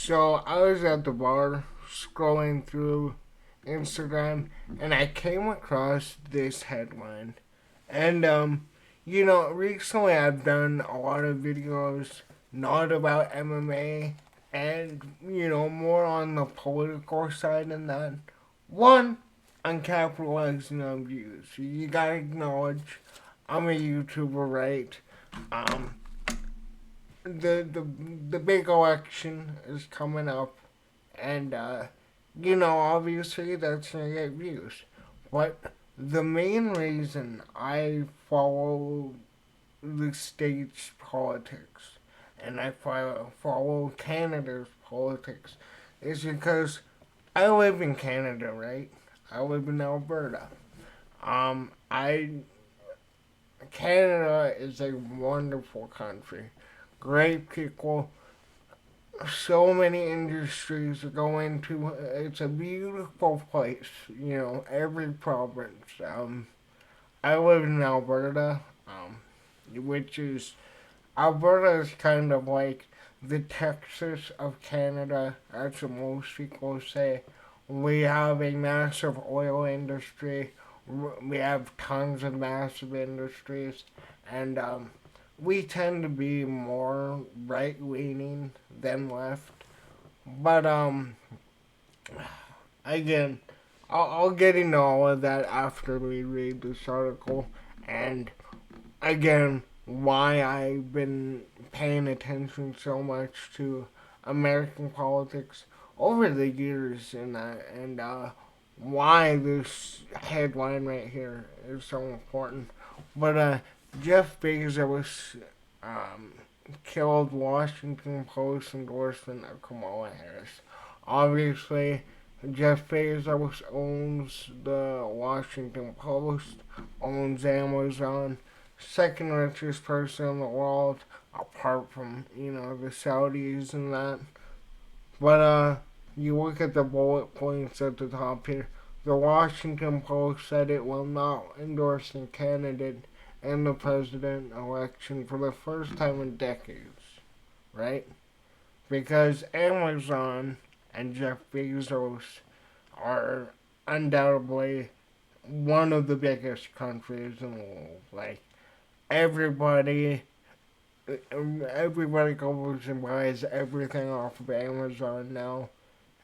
So I was at the bar scrolling through Instagram and I came across this headline. And recently I've done a lot of videos not about MMA and more on the political side than that. One, on capitalizing on views. You gotta acknowledge I'm a YouTuber, right? Um, the big election is coming up, and obviously that's gonna get views. But the main reason I follow the state's politics and I follow Canada's politics is because I live in Canada, right? I live in Alberta. I Canada is a wonderful country, great people, so many industries to go into. It's a beautiful place, every province. I live in Alberta, which is Alberta is kind of like the Texas of Canada, as most people say. We have a massive oil industry. We have tons of massive industries, and we tend to be more right leaning than left. But again, I'll get into all of that after we read this article, and again, why I've been paying attention so much to American politics over the years, and why this headline right here is so important. But Jeff Bezos um, killed Washington Post endorsement of Kamala Harris. Obviously, Jeff Bezos owns the Washington Post, owns Amazon, second richest person in the world, apart from, the Saudis and that. But you look at the bullet points at the top here. The Washington Post said it will not endorse a candidate in the president election for the first time in decades, right? Because Amazon and Jeff Bezos are undoubtedly one of the biggest countries in the world. Like, everybody everybody goes and buys everything off of Amazon now.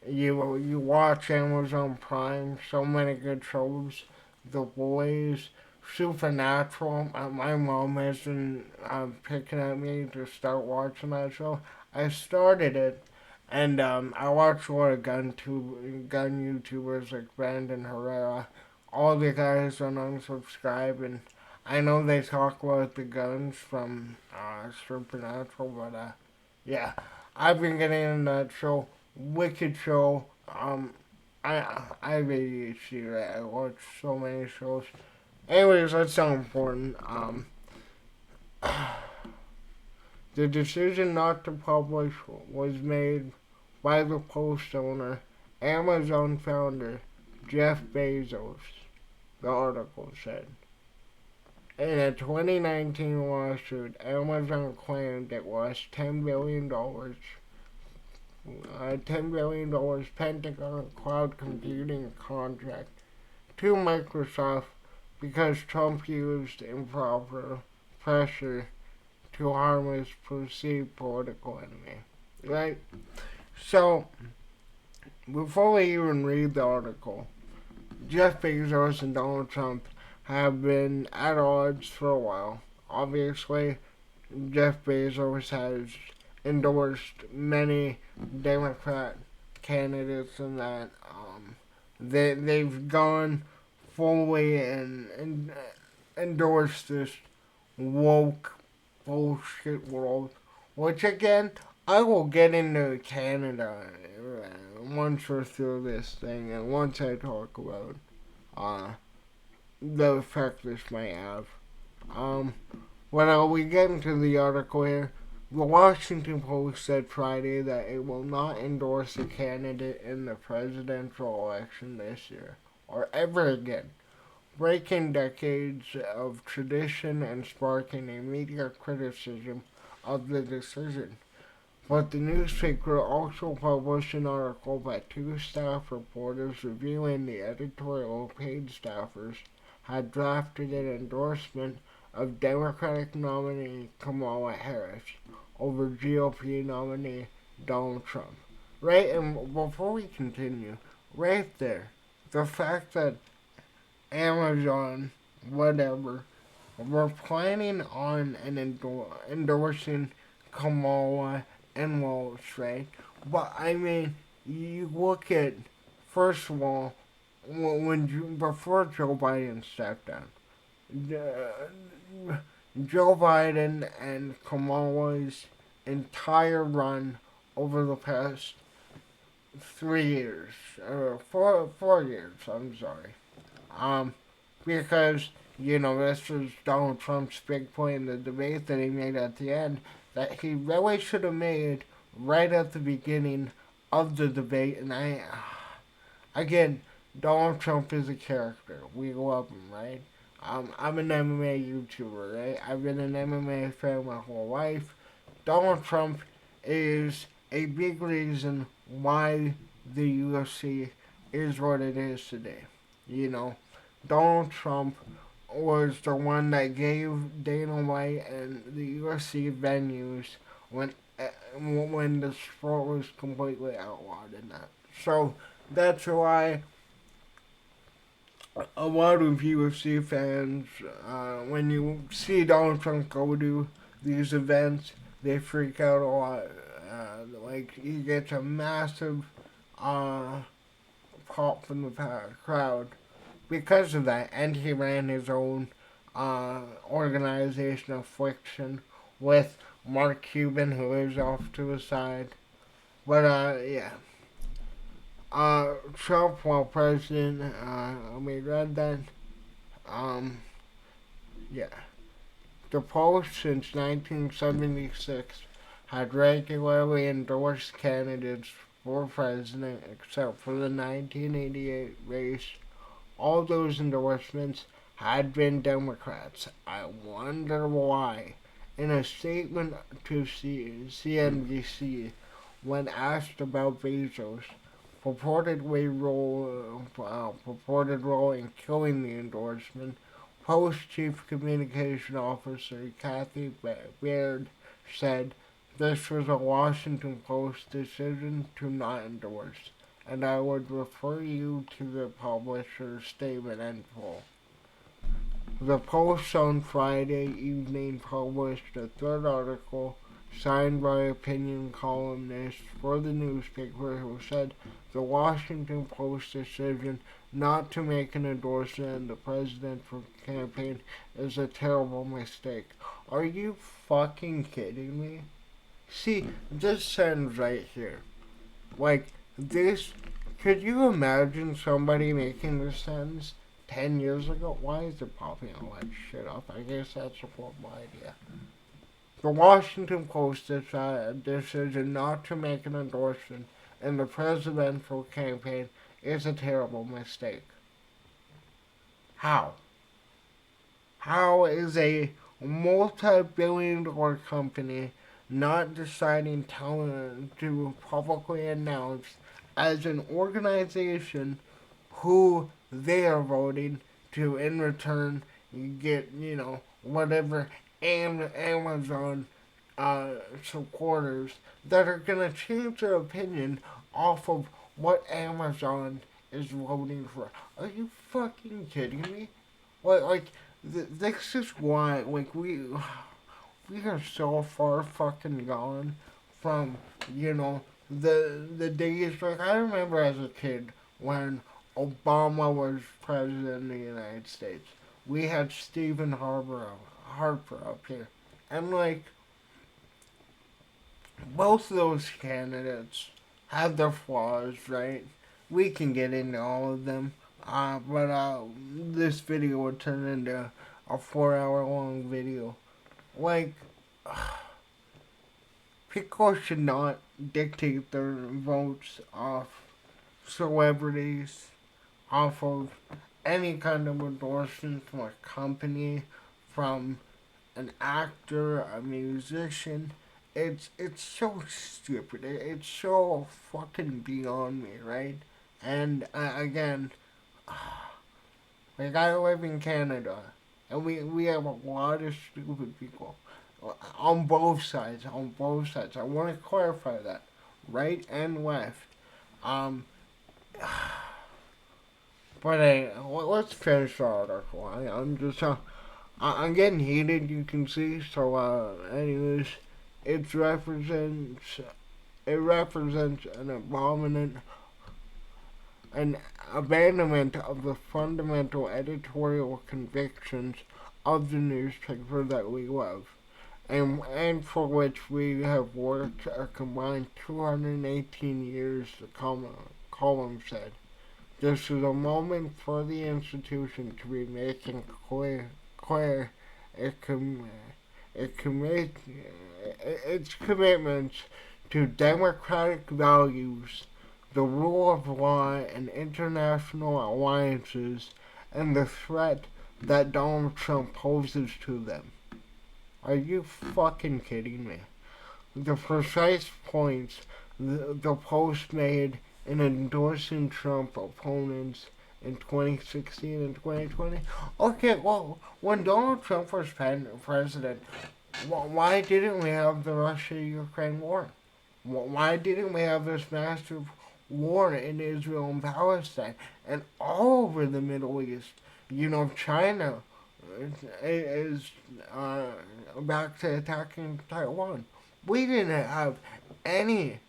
You watch Amazon Prime, so many good shows. The Boys, Supernatural. My mom has been picking at me to start watching that show. I started it, and I watch a lot of gun YouTubers like Brandon Herrera. All the guys on unsubscribe, and I know they talk about the guns from Supernatural, but yeah, I've been getting into that show. Wicked show. I have ADHD, right? I watch so many shows. Anyways, that's not important. The decision not to publish was made by the Post owner, Amazon founder Jeff Bezos. The article said. In a 2019 lawsuit, Amazon claimed it lost $10 billion $10 billion Pentagon cloud computing contract to Microsoft because Trump used improper pressure to harm his perceived political enemy. Right? So, before we even read the article, Jeff Bezos and Donald Trump have been at odds for a while. Obviously, Jeff Bezos has endorsed many Democrat candidates and that they've gone fully and endorsed this woke bullshit world. Which again, I will get into Canada once we're through this thing and once I talk about uh, the effect this might have. Um, when we get into the article here, the Washington Post said Friday that it will not endorse a candidate in the presidential election this year or ever again, breaking decades of tradition and sparking immediate criticism of the decision. But the newspaper also published an article by two staff reporters revealing the editorial paid staffers had drafted an endorsement of Democratic nominee Kamala Harris over GOP nominee Donald Trump. Right, and before we continue, right there, the fact that Amazon, whatever, we're planning on endorsing Kamala and Walsh, right? But I mean, you look at first of all, before Joe Biden stepped down, Joe Biden and Kamala's entire run over the past 3 years, or 4 years. I'm sorry. Um, because this was Donald Trump's big point in the debate that he made at the end that he really should have made right at the beginning of the debate. And again, Donald Trump is a character. We love him, right? I'm an MMA YouTuber, right? I've been an MMA fan my whole life. Donald Trump is a big reason why the UFC is what it is today. You know, Donald Trump was the one that gave Dana White and the UFC venues when when the sport was completely outlawed in that. So that's why a lot of UFC fans, when you see Donald Trump go to these events, they freak out a lot. Like he gets a massive uh, pop from the crowd because of that, and he ran his own organization Affliction with Mark Cuban, who is off to the side. But yeah, Trump, while president, we read that. Um, yeah, the Post since 1976 had regularly endorsed candidates for president, except for the 1988 race. All those endorsements had been Democrats. I wonder why. In a statement to CNBC, when asked about Bezos' purported role in killing the endorsement, Post Chief Communication Officer Kathy Baird said this was a Washington Post decision to not endorse, and I would refer you to the publisher's statement in full. The Post on Friday evening published a third article signed by opinion columnists for the newspaper who said the Washington Post decision not to make an endorsement in the presidential campaign is a terrible mistake. Are you fucking kidding me? See, this sentence right here. Like, this, could you imagine somebody making this sentence 10 years ago? Why is it popping all that shit up? I guess that's a horrible idea. The Washington Post decision not to make an endorsement in the presidential campaign is a terrible mistake. How? How is a multi-billion-dollar company not deciding to publicly announce as an organization who they are voting to in return get, whatever Amazon supporters that are going to change their opinion off of what Amazon is voting for. Are you fucking kidding me? This is why, we are so far fucking gone from, the days, I remember as a kid when Obama was president of the United States. We had Stephen Harper up here. And, both of those candidates have their flaws, right? We can get into all of them. But this video would turn into a 4 hour long video. Like, people should not dictate their votes off celebrities, off of any kind of endorsement from a company, from an actor, a musician. it's so stupid. It's so fucking beyond me, right? And again, like I live in Canada, and we have a lot of stupid people on both sides. On both sides, I want to clarify that, right and left. Um, but let's finish the article. I'm just I'm getting heated. You can see. So, anyways, it represents it represents an abandonment of the fundamental editorial convictions of the newspaper that we love, and for which we have worked a combined 218 years, the column said. This is a moment for the institution to be making clear it can, it commit, its commitments to democratic values, the rule of law, and international alliances, and the threat that Donald Trump poses to them. Are you fucking kidding me? The precise points the Post made in endorsing Trump opponents in 2016 and 2020. Okay, well, when Donald Trump was president, why didn't we have the Russia-Ukraine war? Why didn't we have this massive war in Israel and Palestine and all over the Middle East? You know, China is back to attacking Taiwan. We didn't have any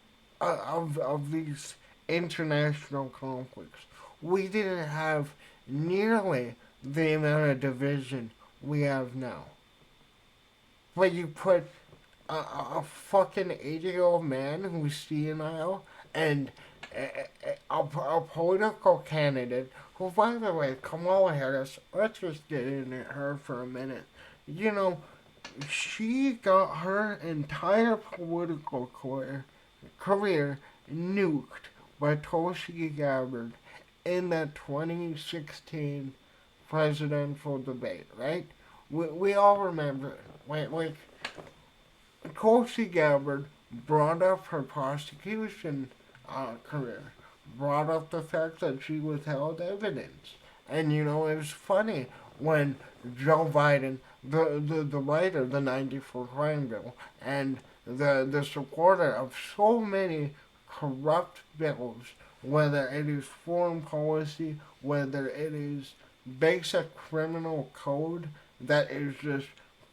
of these international conflicts. We didn't have nearly the amount of division we have now. But you put a fucking 80-year-old man who's senile and a political candidate who, by the way, Kamala Harris, let's just get into her for a minute. You know, she got her entire political career nuked by Tulsi Gabbard in that 2016 presidential debate, right? We all remember, like Tulsi Gabbard brought up her prosecution career, brought up the fact that she withheld evidence. And you know, it was funny when Joe Biden, the writer of the 94 crime bill, and the supporter of so many corrupt bills, whether it is foreign policy, whether it is basic criminal code that is just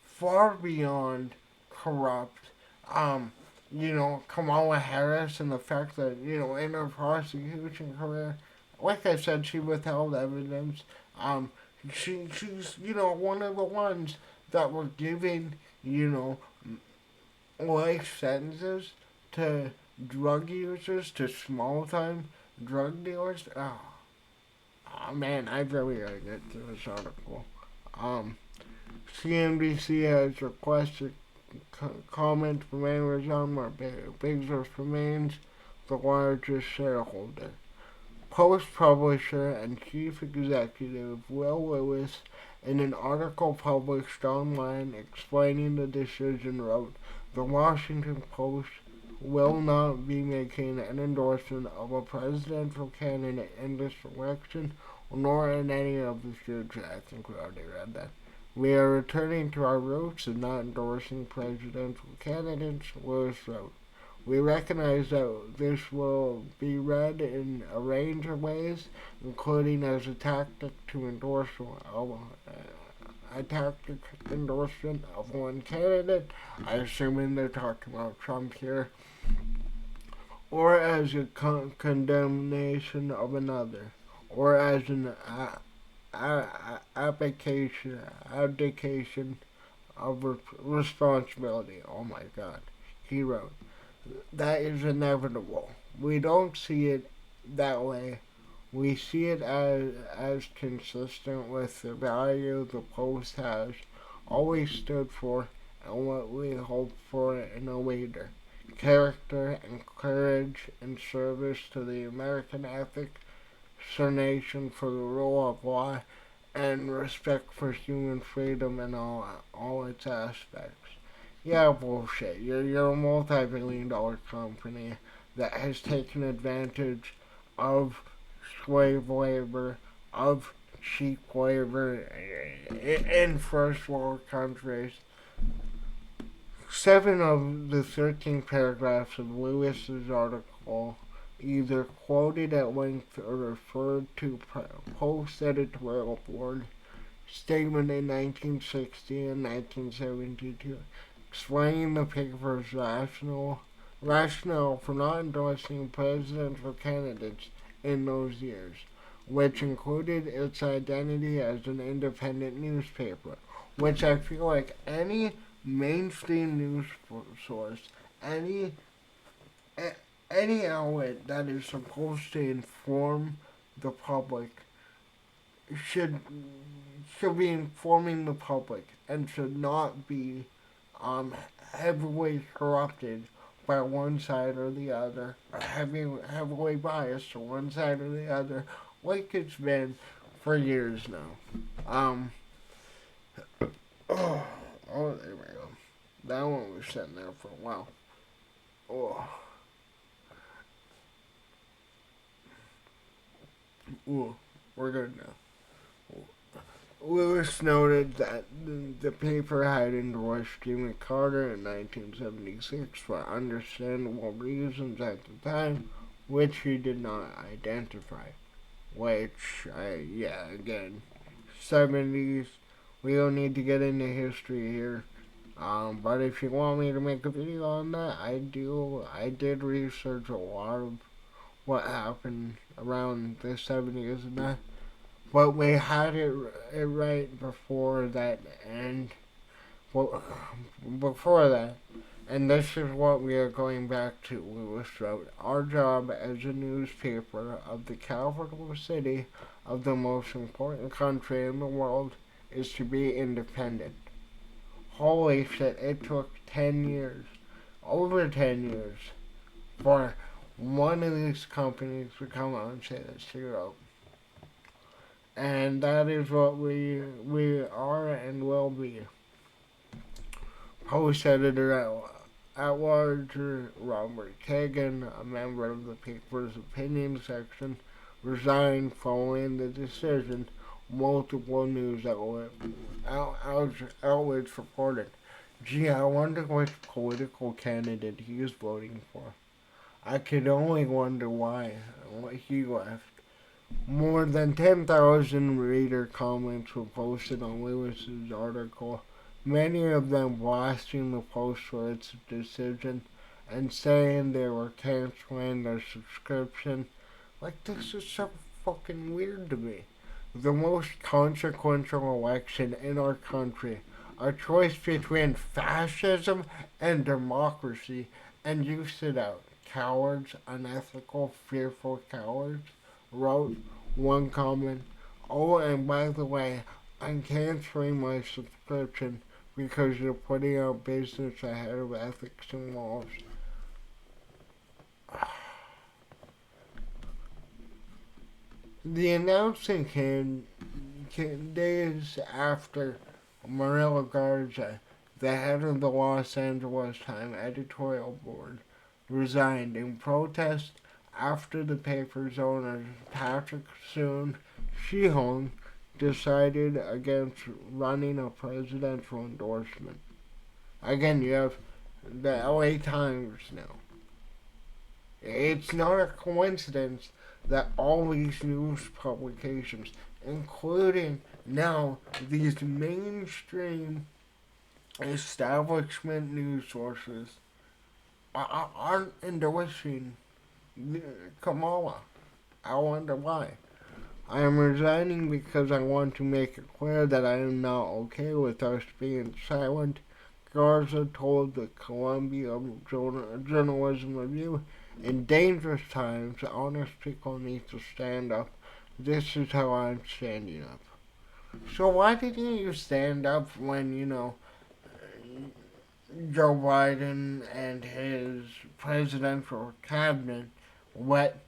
far beyond corrupt. You know, Kamala Harris and the fact that, you know, in her prosecution career, like I said, she withheld evidence. She's, you know, one of the ones that were giving, you know, life sentences to drug users, to small time drug dealers. Oh man, I really gotta get to this article. Um, CNBC has requested comment from Amazon, where Bezos remains the largest shareholder. Post publisher and chief executive Will Lewis, in an article published online explaining the decision, wrote, "The Washington Post will not be making an endorsement of a presidential candidate in this election, nor in any of the future." I think we already read that. "We are returning to our roots and not endorsing presidential candidates," Lewis wrote. "We recognize that this will be read in a range of ways, including as a tactic to endorse a tactic endorsement of one candidate," I assuming they're talking about Trump here, "or as a condemnation of another, or as an abdication of responsibility." Oh my God, he wrote. "That is inevitable. We don't see it that way. We see it as consistent with the value the Post has always stood for and what we hope for in a leader: character and courage in service to the American ethic, nation for the rule of law, and respect for human freedom in all its aspects." Yeah, bullshit. You're a multi-billion-dollar company that has taken advantage of slave labor, of cheap labor in first world countries. 7 of the 13 paragraphs of Lewis's article either quoted at length or referred to post-editorial board statement in 1960 and 1972 explaining the paper's rationale for not endorsing presidential candidates in those years, which included its identity as an independent newspaper, which I feel like any mainstream news source, any any outlet that is supposed to inform the public should should be informing the public and should not be um, heavily corrupted by one side or the other, or heavily biased to one side or the other, like it's been for years now. Um, oh, there we go. That one was sitting there for a while. Oh, ooh, we're good now. Lewis noted that the paper had endorsed Jimmy Carter in 1976 for understandable reasons at the time, which he did not identify. Which, yeah, again, 70s, we don't need to get into history here. But if you want me to make a video on that, I do. I did research a lot of what happened around the 70s and that. But we had it right before that, and well, before that, and this is what we are going back to. Lewis wrote, "Our job as a newspaper of the capital city of the most important country in the world is to be independent." Holy shit! It took 10 years, over 10 years, for one of these companies to come out and say this. He wrote. And that is what we are and will be. Post editor at large Robert Kagan, a member of the paper's opinion section, resigned following the decision. Multiple news outlets reported. Gee, I wonder which political candidate he is voting for. I could only wonder why he left. More than 10,000 reader comments were posted on Lewis's article, many of them blasting the Post for its decision and saying they were canceling their subscription. Like, this is so fucking weird to me. The most consequential election in our country, a choice between fascism and democracy, and you sit out. Cowards, unethical, fearful cowards, wrote one comment. Oh, and by the way, I'm canceling my subscription because you're putting out business ahead of ethics and laws. The announcement came days after Marilla Garza, the head of the Los Angeles Times editorial board, resigned in protest after the paper's owner, Patrick Sheehan, decided against running a presidential endorsement. Again, you have the LA Times now. It's not a coincidence that all these news publications, including now these mainstream establishment news sources, aren't endorsing Kamala. I wonder why. I am resigning because I want to make it clear that I am not okay with us being silent, Garza told the Columbia Journalism Review. In dangerous times, honest people need to stand up. This is how I'm standing up. So why didn't you stand up when, Joe Biden and his presidential cabinet let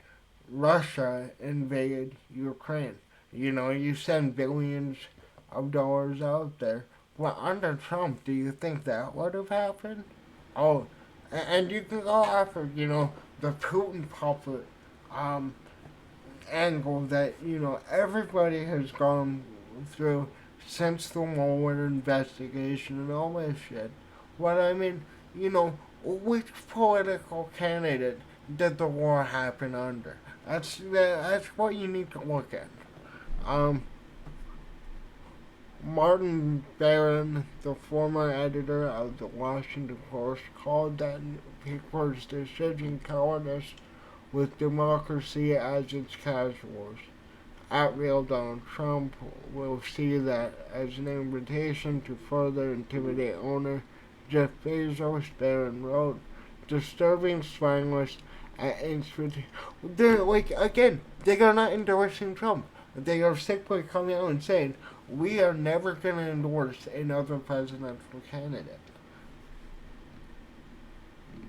Russia invade Ukraine? You send billions of dollars out there, Well, under Trump, do you think that would have happened? Oh, and you can go after, the Putin puppet um, angle that, everybody has gone through since the Mueller investigation and all this shit. But I mean, you know, which political candidate did the war happen under? That's what you need to look at. Um, Martin Barron, the former editor of the Washington Post, called that paper's decision cowardice with democracy as its casuals. At Real Donald Trump will see that as an invitation to further intimidate owner Jeff Bezos. Barron wrote, disturbing spineless at institute. They're like, again, they are not endorsing Trump. They are simply coming out and saying, we are never going to endorse another presidential candidate.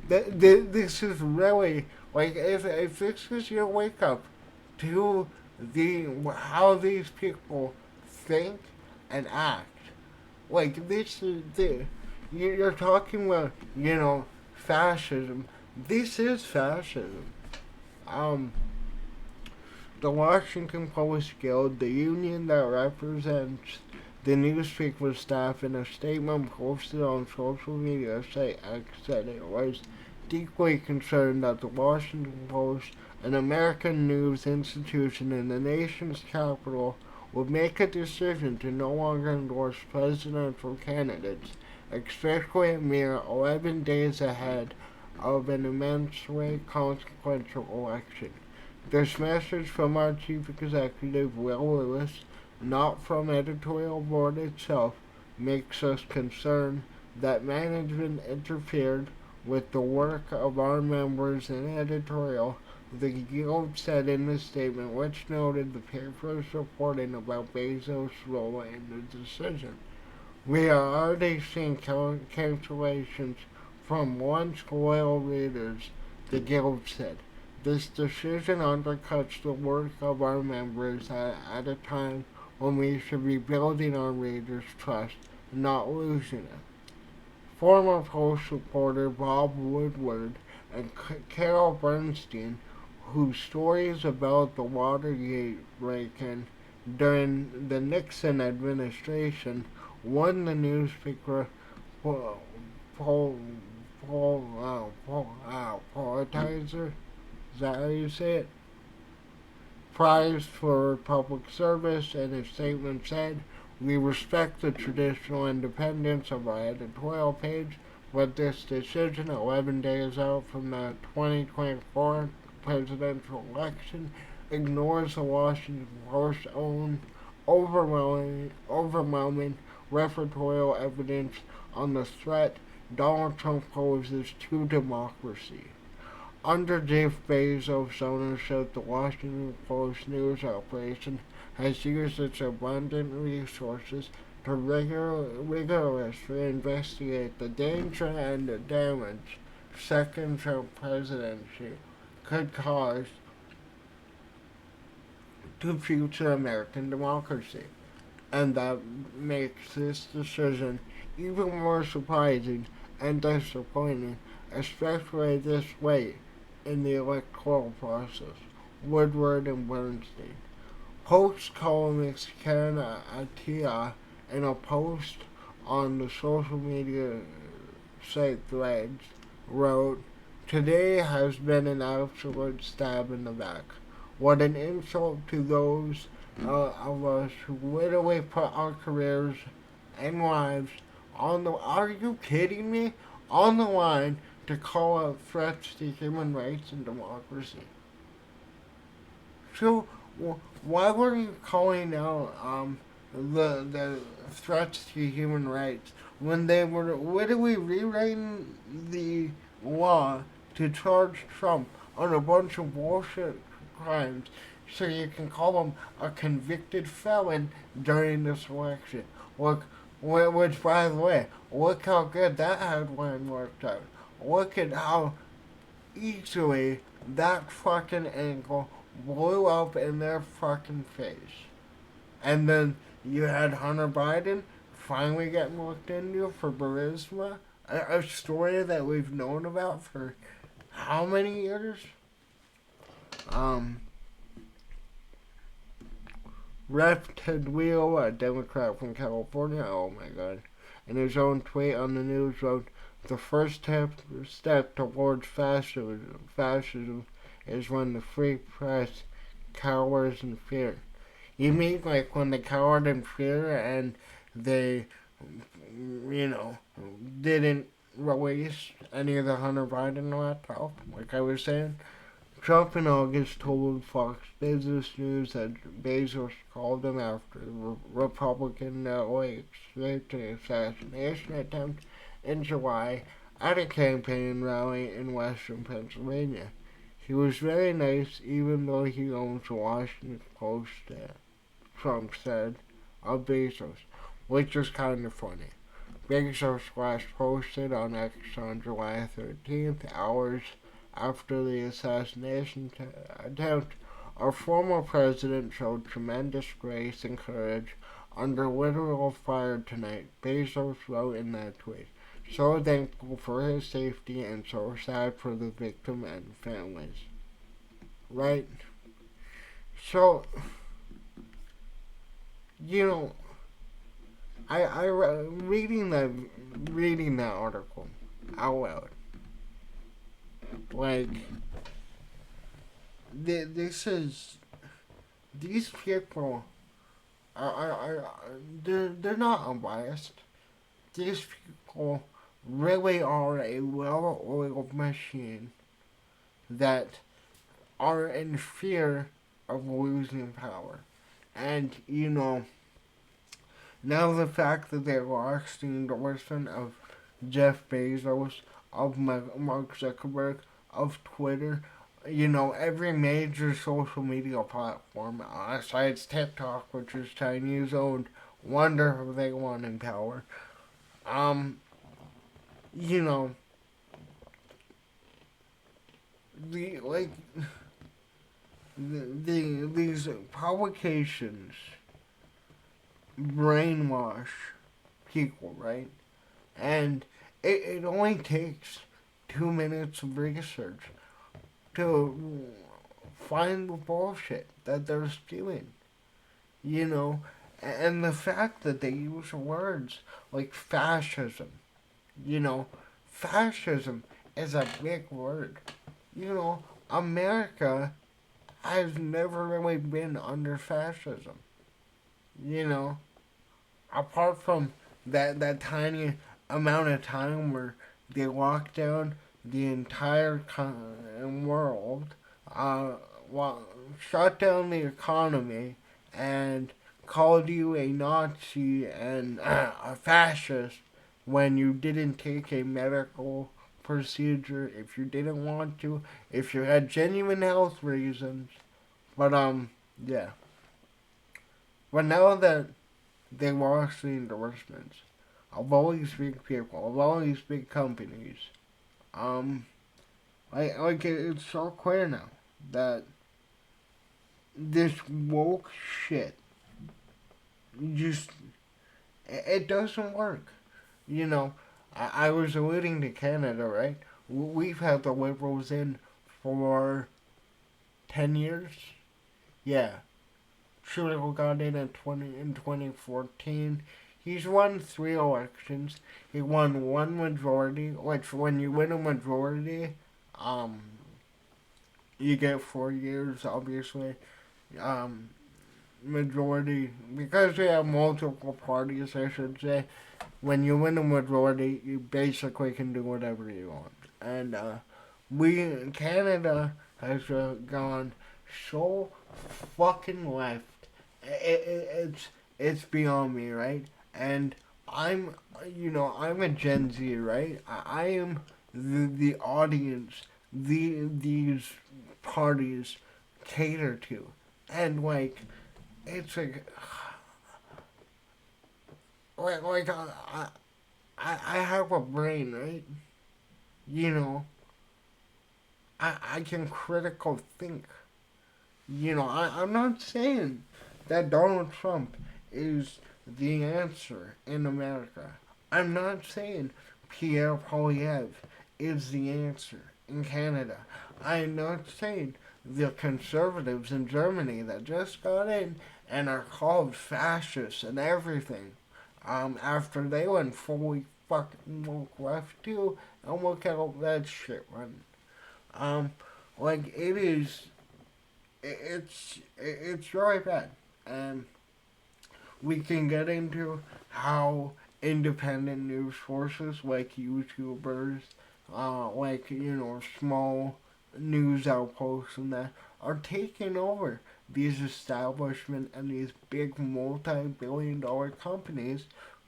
This is really, like, if this is your wake up to how these people think and act, like, this is you're talking about, fascism. This is fascism. Um, the Washington Post Guild, the union that represents the newspaper staff, in a statement posted on social media site X, said it was deeply concerned that the Washington Post, an American news institution in the nation's capital, would make a decision to no longer endorse presidential candidates, especially a mere 11 days ahead of an immensely consequential election. This message from our chief executive, Will Lewis, not from editorial board itself, makes us concerned that management interfered with the work of our members in editorial. The Guild said in the statement, which noted the paper's reporting about Bezos' role in the decision. We are already seeing cancellations from once loyal readers, the Guild said. This decision undercuts the work of our members at a time when we should be building our readers' trust, not losing it. Former Post reporter Bob Woodward and Carol Bernstein, whose stories about the Watergate break-in during the Nixon administration won the newspaper Politizer, is that how you say it? Prize for public service, and his statement said, we respect the traditional independence of our editorial page, but this decision, 11 days out from the 2024 presidential election, ignores the Washington Post's own overwhelming refertorial evidence on the threat Donald Trump poses to democracy. Under Jeff Bezos' ownership, the Washington Post news operation has used its abundant resources to rigorously investigate the danger and the damage second Trump presidency could cause to future American democracy. And that makes this decision even more surprising and disappointing, especially this late in the electoral process. Woodward and Bernstein. Post columnist Karen Attia, in a post on the social media site Threads, wrote, today has been an absolute stab in the back. What an insult to those of us who literally put our careers and lives on the, are you kidding me? On the line to call out threats to human rights and democracy. So, why were you calling out the threats to human rights when they were literally rewriting the law to charge Trump on a bunch of bullshit crimes so you can call him a convicted felon during this election? Look, which, by the way, look how good that headline worked out. Look at how easily that fucking angle blew up in their fucking face. And then you had Hunter Biden finally getting looked into for Burisma, a story that we've known about for how many years? Um, Rep. Ted Wheel, a Democrat from California, oh my god, in his own tweet on the news wrote, the first step towards fascism is when the free press cowers in fear. You mean like when they cowered in fear and they, you know, didn't release any of the Hunter Biden laptop, like I was saying? Trump in August told Fox Business News that Bezos called him after the Republican escaped an assassination attempt in July at a campaign rally in western Pennsylvania. He was very nice, even though he owns the Washington Post, Trump said of Bezos, which is kind of funny. Bezos last posted on X on July 13th, hours after the assassination attempt. Our former president showed tremendous grace and courage under literal fire tonight, Bezos wrote in that tweet. So thankful for his safety and so sad for the victim and families. Right? So, you know, I reading that article out loud. Like, this is these people they're not unbiased. These people really are a well-oiled machine that are in fear of losing power. And, now the fact that they lost the endorsement of Jeff Bezos, of Mark Zuckerberg, of Twitter, every major social media platform, besides TikTok, which is Chinese owned, wonder if they want in power. You know, the like these publications brainwash people, right? And it only takes 2 minutes of research to find the bullshit that they're spewing, and the fact that they use words like fascism, fascism is a big word. America has never really been under fascism, you know, apart from that tiny amount of time where they locked down the entire world, uh, shut down the economy, and called you a Nazi and a fascist when you didn't take a medical procedure, if you didn't want to, if you had genuine health reasons. But, yeah. But now that they lost the endorsements of all these big people, of all these big companies, it's so clear now that this woke shit just, it doesn't work. I was alluding to Canada, right? We've had the Liberals in for 10 years. Yeah. Trudeau got in at 2014. He's won 3 elections. He won 1 majority, which when you win a majority, you get 4 years, obviously. Majority, because we have multiple parties, I should say, when you win a majority, you basically can do whatever you want. And Canada has gone so fucking left. It's beyond me, right? And I'm a Gen Z, right? I am the audience these parties cater to, and it's I have a brain, right? You know, I can critical think. I'm not saying that Donald Trump is the answer in America. I'm not saying Pierre Poilievre is the answer in Canada. I'm not saying the conservatives in Germany that just got in and are called fascists and everything. After they went fully fucking woke left too, and look at all that shit running. Um, like it is, it's really bad, and we can get into how independent news sources like YouTubers, like small news outposts and that are taking over these establishment and these big multi-billion-dollar companies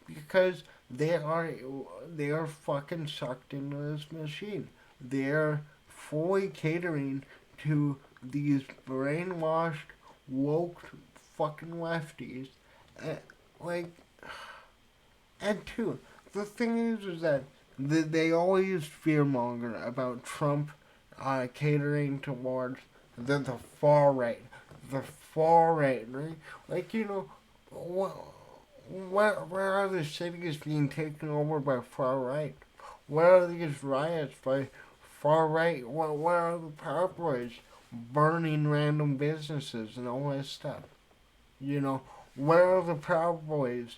because they are fucking sucked into this machine. They're fully catering to these brainwashed, woke fucking lefties. And, like, and two, the thing is that they always fearmonger about Trump catering towards the far right. The far right, right? Like, where are the cities being taken over by far right? Where are these riots by far right? Where are the Proud Boys burning random businesses and all this stuff? You know, where are the Proud Boys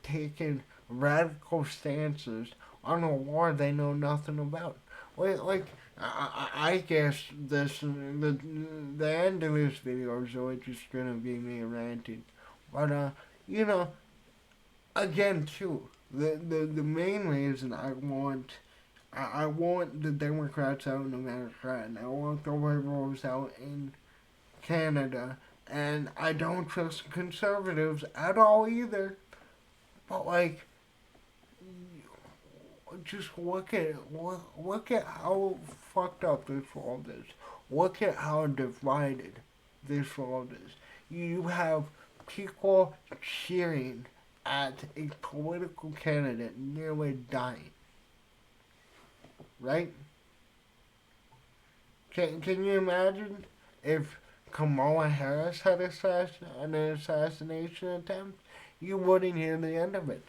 taking radical stances on a war they know nothing about? Like I guess the end of this video is really just gonna be me ranting, but you know, again too, the main reason I want the Democrats out in America and I want the liberals out in Canada, and I don't trust conservatives at all either. But like, just look at how fucked up this world is. Look at how divided this world is. You have people cheering at a political candidate nearly dying, right? Can you imagine if Kamala Harris had an assassination attempt? You wouldn't hear the end of it.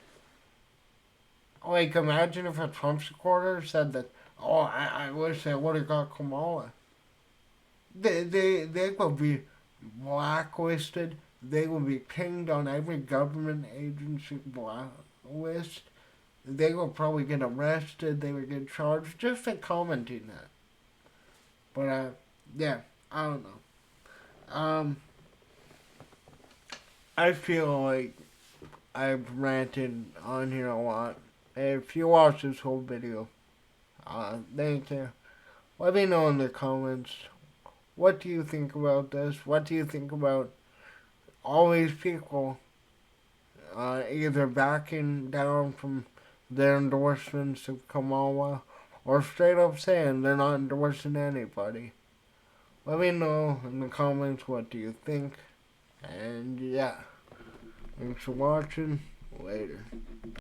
Like, imagine if a Trump supporter said that, oh, I wish I would have got Kamala. They would be blacklisted. They would be pinged on every government agency blacklist. They would probably get arrested. They would get charged just for commenting that. But, yeah, I don't know. I feel like I've ranted on here a lot. If you watch this whole video, thank you. Let me know in the comments. What do you think about this? What do you think about all these people either backing down from their endorsements of Kamala or straight up saying they're not endorsing anybody? Let me know in the comments what do you think. And yeah, thanks for watching. Later.